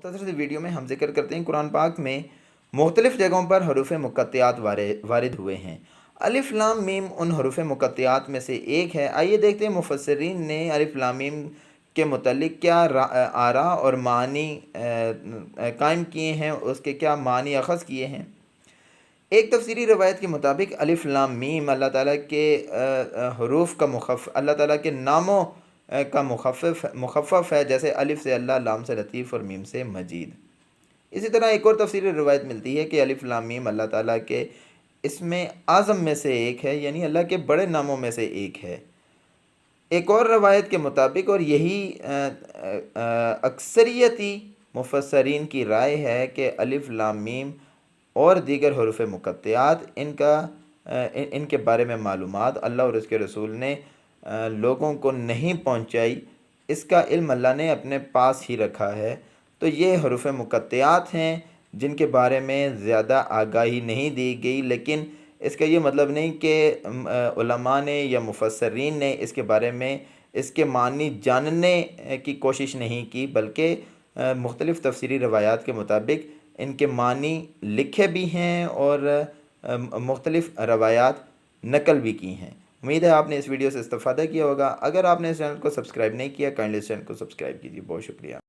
مختصر سی ویڈیو میں ہم ذکر کرتے ہیں قرآن پاک میں مختلف جگہوں پر حروف مقطعات وارد ہوئے ہیں۔ الف لام میم ان حروف مقطعات میں سے ایک ہے۔ آئیے دیکھتے ہیں مفسرین نے الف لام میم کے متعلق کیا آراء اور معنی قائم کیے ہیں، اس کے کیا معنی اخذ کیے ہیں۔ ایک تفسیری روایت کے مطابق الف لام میم اللہ تعالیٰ کے حروف کا اللہ تعالیٰ کے ناموں کا مخفف ہے، جیسے الف سے اللہ، لام سے لطیف اور میم سے مجید۔ اسی طرح ایک اور تفسیری روایت ملتی ہے کہ الف لام میم اللہ تعالیٰ کے اسم اعظم میں سے ایک ہے، یعنی اللہ کے بڑے ناموں میں سے ایک ہے۔ ایک اور روایت کے مطابق، اور یہی اکثریتی مفسرین کی رائے ہے، کہ الف لام میم اور دیگر حروف مقطعات ان کے بارے میں معلومات اللہ اور اس کے رسول نے لوگوں کو نہیں پہنچائی، اس کا علم اللہ نے اپنے پاس ہی رکھا ہے۔ تو یہ حروف مقطعات ہیں جن کے بارے میں زیادہ آگاہی نہیں دی گئی، لیکن اس کا یہ مطلب نہیں کہ علماء نے یا مفسرین نے اس کے بارے میں اس کے معنی جاننے کی کوشش نہیں کی، بلکہ مختلف تفسیری روایات کے مطابق ان کے معنی لکھے بھی ہیں اور مختلف روایات نقل بھی کی ہیں۔ امید ہے آپ نے اس ویڈیو سے استفادہ کیا ہوگا۔ اگر آپ نے اس چینل کو سبسکرائب نہیں کیا، کائنڈلی اس چینل کو سبسکرائب کیجیے۔ بہت شکریہ۔